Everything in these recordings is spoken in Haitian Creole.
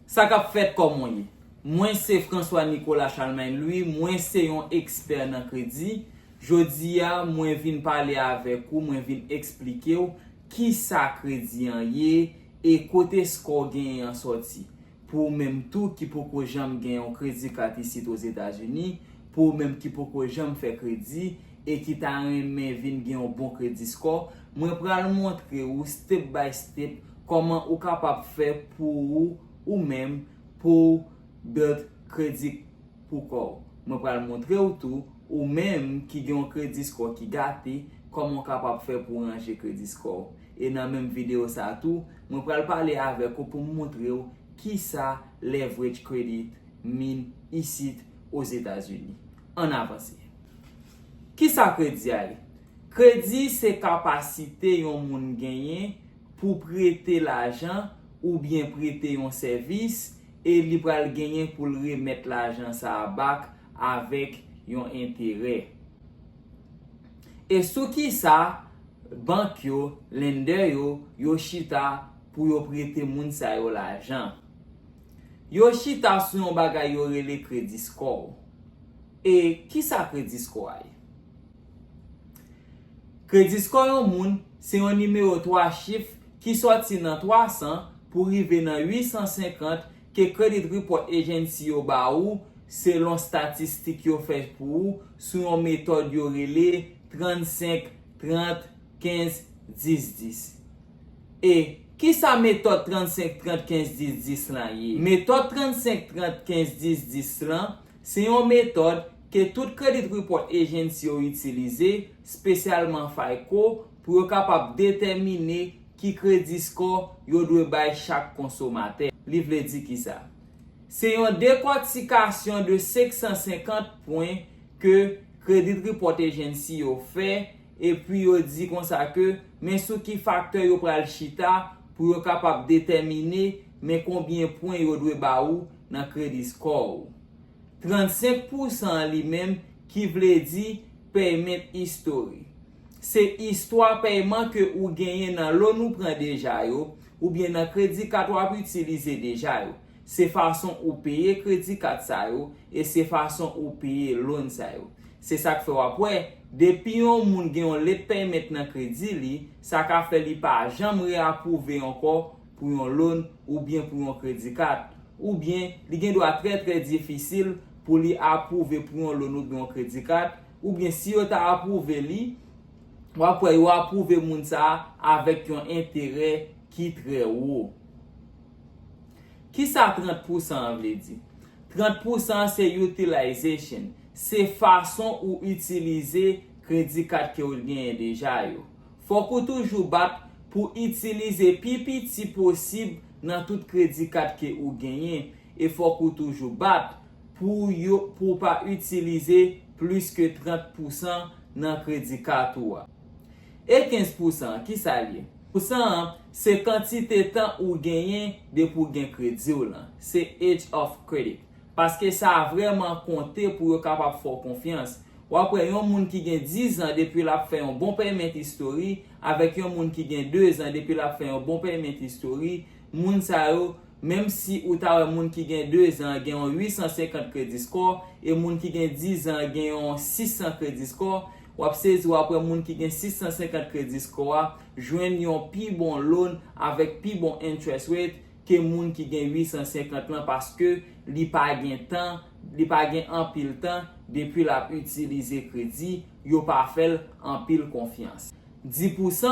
Ça qu'a fait comme moi. Moi c'est François Nicolas Charlemagne lui, moi c'est un expert dans crédit. Jodi a moi vinn parler avec vous, moi vinn expliquer ou qui ça crédit en yé et côté score gain en sorti. Pour même tout qui pour que j'aime gagner un crédit card ici aux États-Unis, pour même qui pour que j'aime faire crédit et qui t'a aimé vinn gagner un bon crédit score, moi pral montrer ou step by step comment ou capable faire pour ou même pour build crédit pour quoi. Moi pral montrer ou tout ou même qui a un crédit score qui gâté comment capable faire pour ranger crédit score. Et dans même vidéo ça tout, moi pral parler avec vous pour montrer qui ça leverage credit mean ici aux États-Unis. En avance. Qui ça crédit aller? Crédit c'est capacité yon moun gagner pour prêter l'argent ou bien prêter un service et li pral gagner pour remettre l'argent ça back avec un intérêt. Et sous qui ça banque yo, lender yo chita pour yo prêter moun sa yo l'argent. Yo chita sou yon bagay yo rele credit score. Et qui ça credit score? Credit score yon moun, c'est un numéro 3 chiffres qui sorti dans 300 pour arriver dans 850 que Credit Report Agency yo ba ou selon statistique yo fait pour sous une méthode yo rele 35 30 15 10 10. Et qui sa méthode 35 30 15 10 10 là yé? Méthode 35 30 15 10 10 là, c'est une méthode que tout Credit Report Agency yo utilisé, spécialement FICO, pour capable déterminer qui crédit score yo doit bay chaque consommateur. Li vle di ki ça? C'est une décortication de 550 points que Credit Report Agency yo fait et puis yo dit comme ça que mais sous qui facteur yo pral chita pour yo capable déterminer mais combien points yo doit ba ou dans credit score. 35% lui-même qui vle di payment history. C'est histoire paiement que ou gagné dans loan ou prend déjà yo ou bien dans crédit card ou utiliser déjà yo. C'est façon ou payer crédit card ça yo et c'est façon ou payer loan ça yo. C'est ça que fait après depuis on moun gen on late payment dans crédit li, ça ka fait li pas jamais réapprouver encore pour un loan ou bien pour un crédit card ou bien li gen doit très difficile pour li approuver pour un loan ou bien un crédit card ou bien si yo t'a approuvé li ou après yo approuver moun ça avec un intérêt qui très haut. Qui ça 30% veut dire? 30% c'est utilization. C'est façon ou utiliser crédit card que vous gagnez déjà yo. Faut que toujours battre pour utiliser plus petit possible dans tout crédit card que vous gagnez et faut que toujours battre pour pas utiliser plus que 30% dans crédit card ou. Et 15% qui ça lié? C'est quantité de temps ou gagner de pour gagner crédit ou là. C'est age of credit. Parce que ça a vraiment compté pour être capable de faire confiance. Ou après, yon moun qui gagne 10 ans depuis la fait un bon paiement history avec yon moun qui gagne 2 ans depuis la fait un bon paiement history, moun sa yo, même si ou ta un moun qui gagne 2 ans gagne 850 crédit score et moun qui gagne 10 ans gagne 600 crédit score, ou après moun qui gagne 650 crédit score joindre yon pi bon loan avec pi bon interest rate que moun qui gagne 850 là parce que li pa gen temps, li pa gen en pile temps depuis la utiliser crédit, yo pa fait en pile confiance. 10%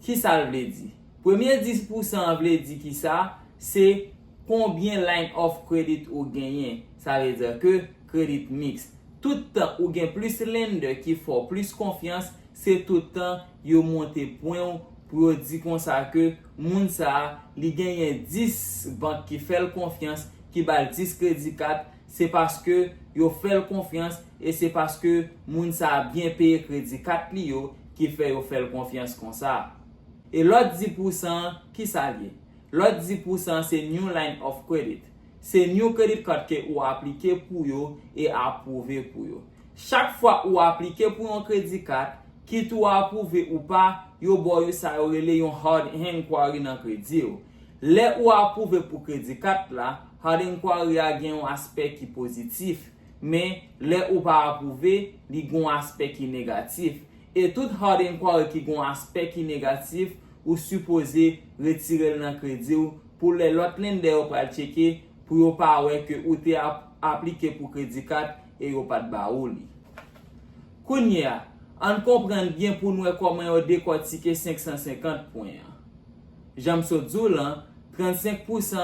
qui ça veut dire? Premier 10% veut dire qui ça? C'est combien line of credit ou gagné. Ça veut dire que credit mix. Tout le temps ou gain plus lender qui faut plus confiance, c'est tout le temps yo monter point pour dire comme ça que moun sa li gagne 10 banques qui fait confiance qui bal 10 crédit card, c'est parce que yo fait confiance et c'est parce que moun sa bien payé crédit card li yo qui fait yo fait confiance comme ça. Et l'autre 10% qui ça lié? L'autre 10% c'est new line of credit. C'est new credit card que ou appliqué pour yo et approuvé pour yo. Chaque fois ou appliqué pour un crédit card qui tout approuvé ou pas, yo boy ça relé yon hard inquiry dans crédit yo. Le ou approuvé pour crédit 4 là, hard inquiry a gen un aspect qui positif, mais le ou pas approuvé, li gon aspect qui négatif. Et tout hard inquiry qui gon aspect qui négatif, ou supposé retirer dans crédit ou pour les l'autre lender ou pas checker pour yo pas ouais que ou te appliqué pour crédit 4 et yo pas de ba ou li. Kounya, on comprend bien pour nous comment on décortiquer 550 points. J'aime so dou lan, 35%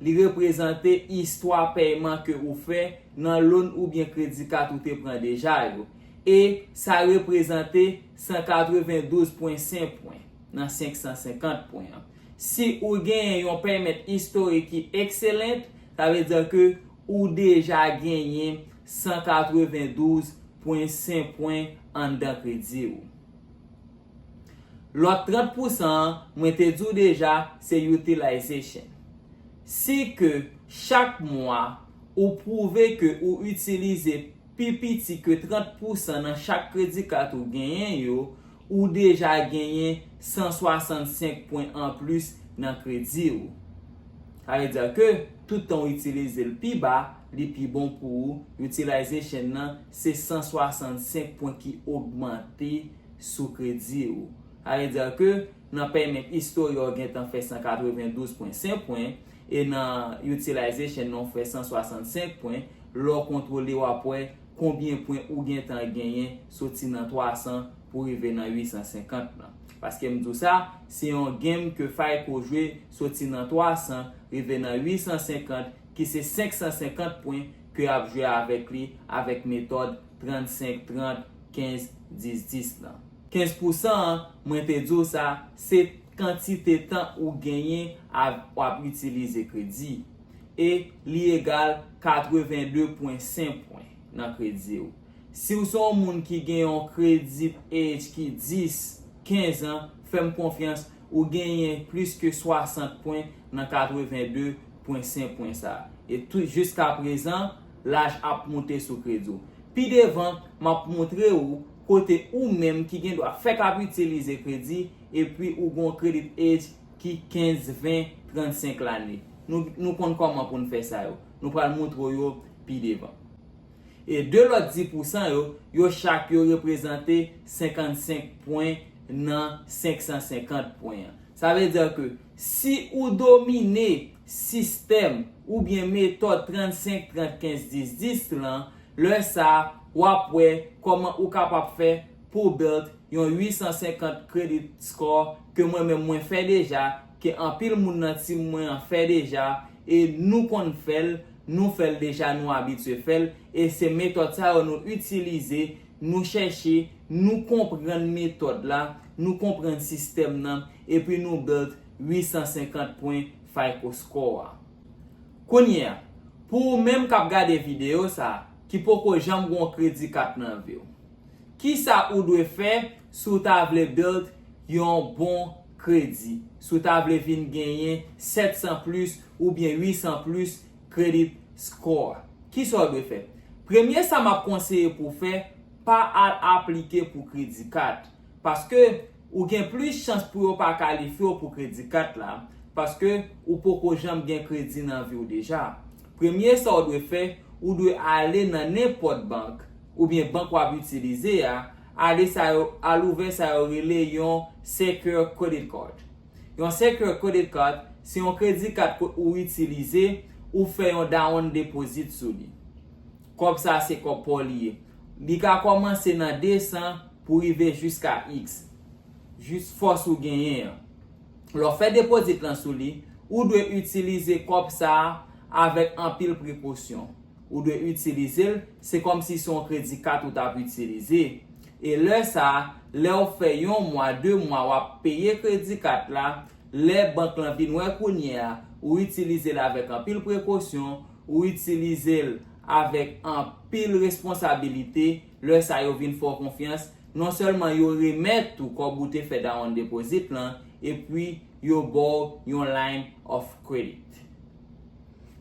li représente histoire paiement que ou fait dans loan ou bien crédit carte ou te prend déjà yo. Et ça représente 192.5 points dans 550 points. Si ou gagne un paiement historique qui excellent, ça veut dire que ou déjà gagné 192.5 points en dans crédit ou. L'autre 30%, moi te dis déjà, c'est utilisation. Si que chaque mois, ou prouve que ou utilisez plus petit que 30% dans chaque crédit carte ou gagne yo, ou déjà gagné 165 points en plus dans crédit ou. Ça veut dire que tout le temps utiliser le plus bas, le plus bon pour vous, utilisation c'est 165 points qui augmentent sous crédit ou. Ça veut dire que dans paiement historique on fait 192.5 points et dans utilisation on fait 165 points. L'on contrôler après combien de points ou gain temps gagné sorti dans 300 pour arriver dans 850 là. Parce que me dit ça, c'est un game que faille pour jouer sorti dans 300 arriver dans 850 qui c'est 550 points que a joué avec lui avec méthode 35 30 15 10 10 là. 15%, moi te dis ça, c'est quantité de temps ou gagné à utiliser crédit. Et li égal 82.5 points dans crédit. Si vous êtes un monde qui gagne un crédit age qui 10, 15 ans, faites confiance ou gagne plus que 60 points dans 82.5 points ça. Et tout jusqu'à présent, l'âge a monté sur crédit. Puis devant, m'a montrer ou côté ou même qui gen doit faire cap utiliser crédit et puis ou gon credit age qui 15 20 35 l'année. Nous compte comment pour nous faire ça yo. Nous pral montrer yo puis devant. Et de l'autre 10% yo chaque yo représenter 55 points dans 550 points. Ça veut dire que si ou dominer système ou bien méthode 35 30 15 10 10 là, le ça ou après comment ou capable faire pour build un 850 credit score que moi-même moi fait déjà que en pile moun nan ti moi en fait déjà et nous qu'on fait nous fait déjà nous habitué faire et ces méthodes ça nous utiliser nous chercher nous comprendre méthode là nous comprendre système là et puis nous build 850 points FICO score. Konya pour même cap regarder vidéo ça qui poko jambe gon crédit 4 nan vie. Qui ça ou doit faire sous ta vle build yon bon crédit. Sous ta vle vin gagner 700 plus ou bien 800 plus credit score. Qui ça doit faire? Premier ça m'a conseillé pour faire pas à appliquer pour crédit 4 parce que ou gen plus chance pour pas qualifier pour crédit 4 là parce que ou poko jambe gen crédit nan vie déjà. Premier ça doit faire ou doit aller dans n'importe banque ou bien banque ou utiliser aller ça à l'ouvert ça relé yon secure credit card. Yon secure credit card c'est un crédit card ou utiliser ou faire un down deposit sur lui. Comme ça c'est comme pour lié. Li ka commencer dans 200 pour arriver jusqu'à X. Juste force ou gagner. Leur fait deposit là sur lui ou doit utiliser comme ça avec un pile précaution. Ou de utiliser, c'est comme si son crédit carte ou t'a utilisé. Et là ça, là on fait un mois, 2 mois, ou payer crédit carte là, les banques là vinn ouais kounya ou utiliser là avec un pile précaution ou utiliser avec un pile responsabilité, là ça yo vinn fort confiance, non seulement yo remettre tout comme vous te fait dans un deposit là et puis yo borrow yon line of credit.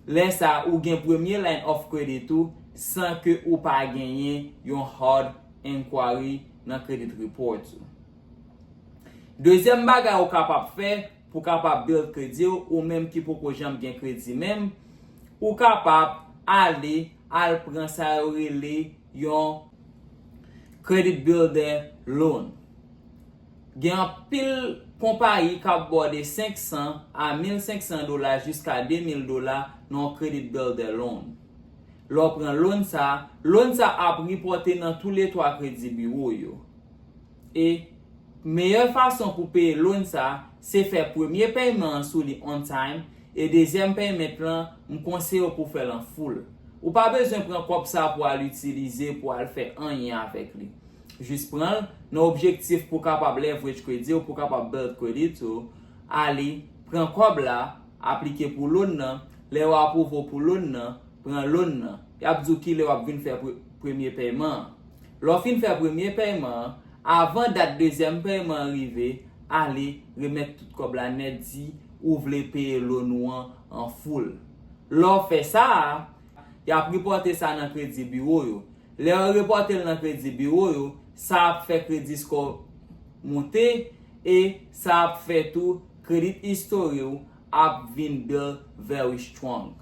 Là ça ou gen premier line of credit tout sans que ou pas gagner yon hard inquiry dans credit report. Deuxième bagage ou capable faire pour capable build crédit ou même qui pour jamais gain crédit même, ou capable aller al prendre ça relé yon credit builder loan. Gen pile compagnie qui aborde 500 à 1500 dollars jusqu'à 2000 dollars non credit builder loan. L'on prend loan ça a reporté dans tous les trois crédits bureau yo. Et meilleure façon pour payer loan ça, c'est faire premier paiement sur les on time et deuxième paiement plan, me conseille pour faire en full. Ou pas besoin prendre comme ça pour l'utiliser pour aller faire rien avec lui. Juste prendre nos objectifs pour capable leverage crédit ou pour capable build crédit ou aller prendre comme là appliquer pour loan les approuver pour loan prend loan y a dit qui les va venir faire premier paiement. L'offre fin faire premier paiement avant date deuxième paiement arriver aller remettre tout comme la net dit ou voulez payer loan en full. L'offre fait ça y a reporter ça dans crédit bureau yo. Les reporter dans crédit bureau yo, ça fait crédit score monter et ça fait tout crédit historique a vinn build very strong.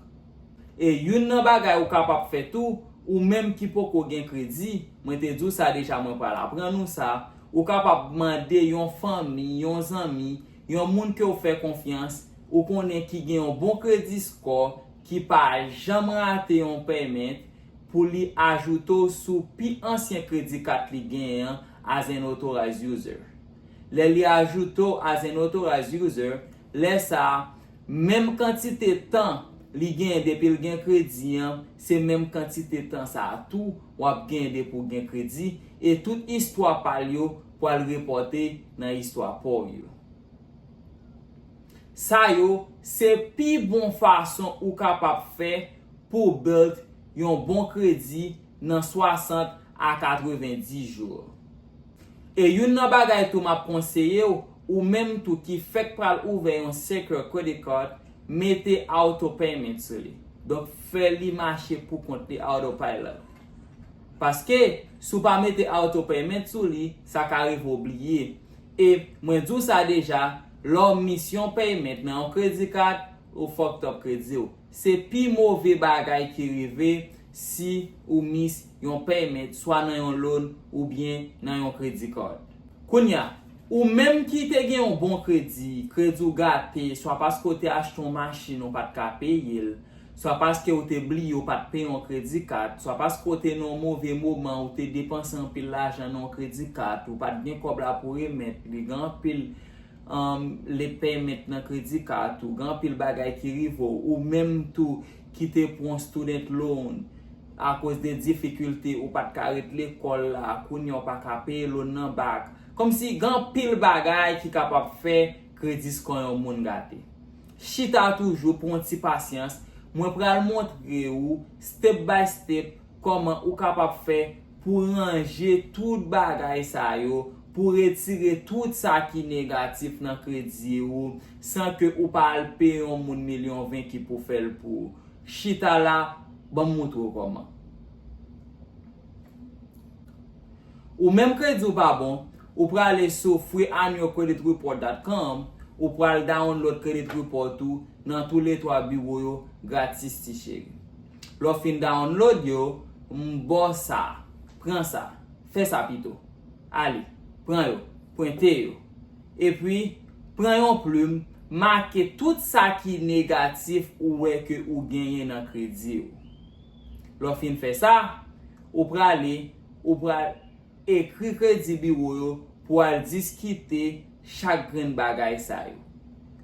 Et une bagay ou capable faire tout ou même qui peut ko gen crédit, moi te dit ça déjà moi pas la prendre nous ça, ou capable demander yon famille, yon ami, yon monde que ou fait confiance ou connaît qui gen un bon crédit score qui pas jamais raté un paiement pour lui ajouter sous pi ancien crédit card li gen as an authorized user. Les li ajouter as an authorized user, laisse ça même quantité temps li gen depuis le gen crédit, c'est même quantité temps ça tout ou ap gen pour gen crédit et toute histoire par yo pour le reporter dans histoire pour yo. Ça yo c'est pi bon façon ou capable faire pour build yon bon crédit dans 60 à 90 jours. Et yon nan bagay tout m'a conseillé ou même tout qui fait pral ouvrir un secure credit card, mettez auto payment sur lui. Donc fait li marcher pour compte autopilot. Parce que si pas mettez auto payment sur lui, ça arrive oublier. Et moi dis ça déjà, leur mission payment dans un crédit card ou fucked up crédit. C'est pi mauvais bagay qui rive si ou miss yon payment soit dans yon loan ou bien dans yon crédit card. Kounya, ou même qui te gen un bon crédit ou gâté, soit parce que tu acheté une machine ou pas de payer, soit parce que tu oublié ou pas de payer un crédit card, soit parce que tu dans un mauvais moment ou tu dépensé un pile l'argent dans un crédit card ou pas de bien comme là pour remettre, les grand pile les paiements dans crédit card ou grand pile bagay qui rive ou même tout qui te pour un student loan à cause des difficultés ou pas de carré l'école là qu'on pas ka payer loan nan bac comme si grand pile bagay qui capable faire crédit score un monde gâté. Chita toujours pour un petit patience, moi pral montrer ou step by step comment ou capable faire pour ranger tout bagay ça yo pour retirer tout ça qui négatif dans crédit ou sans que ou pas payer un monde million 20 qui pour faire pour chita là bon montre comment. Ou même crédit ou pas bon, ou pour aller sur freeannualcreditreport.com ou pour aller download credit report tout dans tous les trois bureaux yo gratis ti chéri. L'on fin download yo, m'bon ça, prends ça, fais ça pito. Allez, prends yo, pointez yo. Et puis prends yon plume, marquez tout ça qui négatif ou que ou gagné dans crédit. L'on fin fait ça, ou pour aller écrit crédit bureau yo pour aller discuter chaque grain bagay ça yo.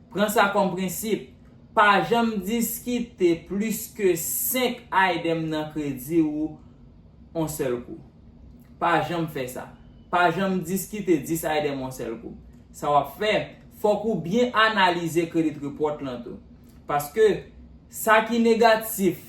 Prends ça comme principe, pas jamais discuter plus que 5 items dans crédit ou en seul coup. Pas jamais faire ça. Pas jamais discuter 10 items en seul coup. Ça va faire faut qu'on bien analyser crédit report là tout. Parce que ça qui négatif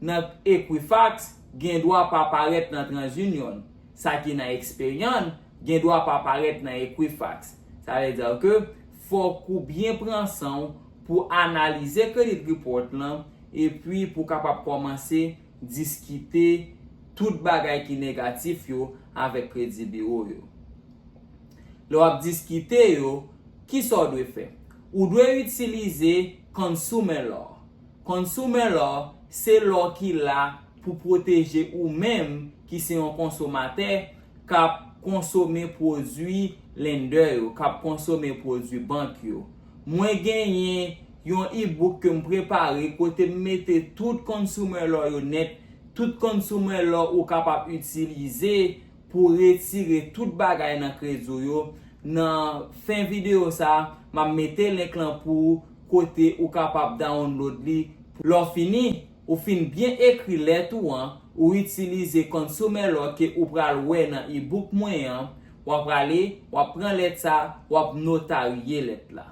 dans Equifax, gen doit pas apparaître dans TransUnion. Ça qui dans Experian, gen doit pas apparaître dans Equifax. Ça veut dire que faut qu'on bien prendre soin pour analyser crédit report là et puis pour capable commencer discuter tout bagay qui négatif yo avec crédit bureau yo. L'on discuter yo, qui ça doit faire? ou dwe utilize consumer law. Consumer law, se law ki la pou proteje ou même ki se yon konsomateur kap konsome produit lender yo, kap konsome produit bank yo. Mwen genyen yon e-book ke m prepare kote m mette tout consumer law yo net, tout consumer law ou kapap utilize pou retire tout bagay nan krezo yo. Nan fin video sa, ma mette link lan pou kote ou kapap download li. Lò fini, ou fin bien ekri let ou utilize consumer law ke ou pral wè nan e-book mwen, wap pran let sa, wap notarye let la.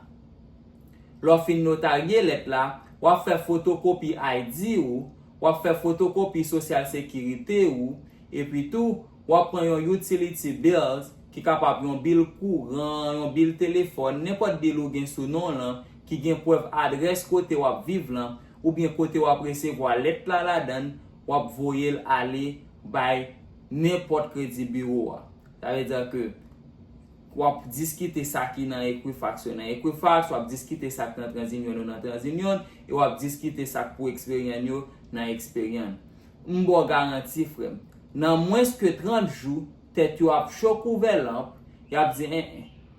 Lò fin notarye let la, wap fè fotokopi ID ou, wap fè fotokopi social sécurité ou, epi tou, wap pran yon utility bills ki kapap yon bil courant, yon bil téléphone, n'importe bil ou gen sou non lan, ki gen preuve adres kote wap vive lan, ou bien kote wap resevo let la dan, wap voyel ale bay n'importe kredi bureau. Ça veut dire que wap diskite sa ki nan Equifax nan Equifax, wap diskite sa ki nan TransUnion nan TransUnion, et wap diskite sa pou Experian yo nan Experian. Mbo garanti frem, nan mwens ke 30 jou, tet yo ap chok ouvel lamp, yap di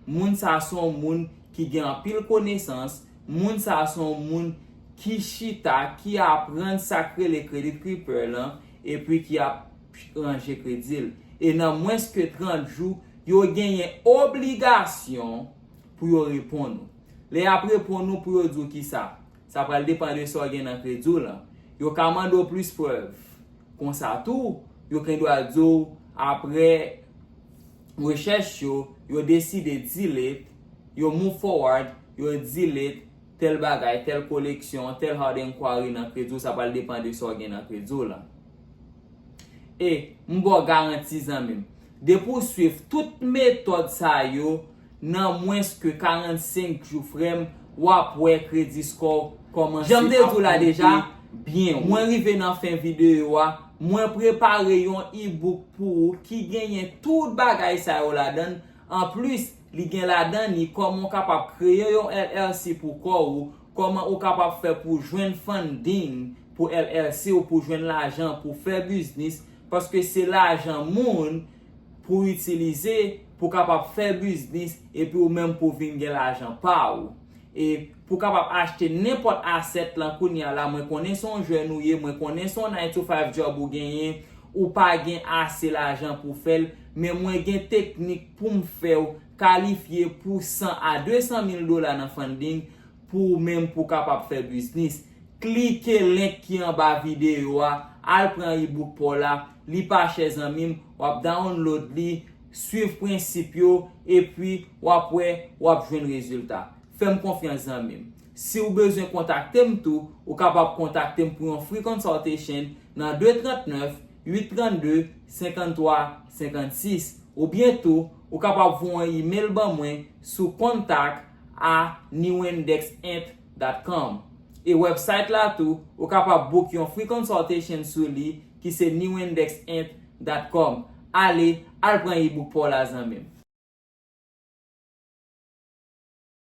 moun sa son moun ki gen pil konesans, moun sa son moun ki chita, ki apprend sakre le credit creeper lan, et puis ki ap range kredil. Et nan mwens ke 30 jou, yo genyen obligasyon pou yo repon nou. Le ap repon nou pou yo djou ki sa. Sa pral depande so gen nan kredou la. Yo kamando plus preuve. Kon sa tou, yo ken do a djou apre recherche yo deside delete, yo move forward, yo delete tel bagay, tel koleksyon, tel hard inquiry nan kredou, sa pral depande so gen nan kredou la. Et mbo garanti zanmim, de poursuivre tout méthode sa yo nan mwens ke 45 jou frem wap wè credit score komanse. Jamde tout la deja, bien, mwen rive nan fin video wa, mwen prepare yon e-book pou ki genyen tout bagay sa yo la dan. En plus, li gen la dan ni koman kapap kreye yon LLC pou kou, koman ou kapap fè pou jwen funding pou LLC ou pou jwen l'ajan pou fè business, paske se l'ajan moun pou utilize pou kapap fè business et puis ou même pou vin gen l'ajan pa ou. Et pou kapap achete n'importe asset lan kounya la, mwen konen son jeune ou ye, mwen konen son 9 to 5 job ou genyen, ou pa gen ase l'ajan pou fèl, men mwen gen teknik pou m'fè ou kalifiye pou 100 a 200 mil dola nan funding pou même pou kapap fè business. Klike link ki an ba video a, al pran e-book pou la, li pa chè zanmim, wap download li, suiv prinsip yo, et puis wap jwen rezultat. Fèm konfians zanmim. Si ou bezwen kontakte m tou, ou kapap kontakte m pou yon free consultation nan 239-832-5356. Ou bientou, ou kapap voun email ban mwen sou contact@newindexinc.com. Et website la tou, ou kapap book yon free consultation sou li ki se newindexinc.com. Ale, al pran e-book pou la zanmim.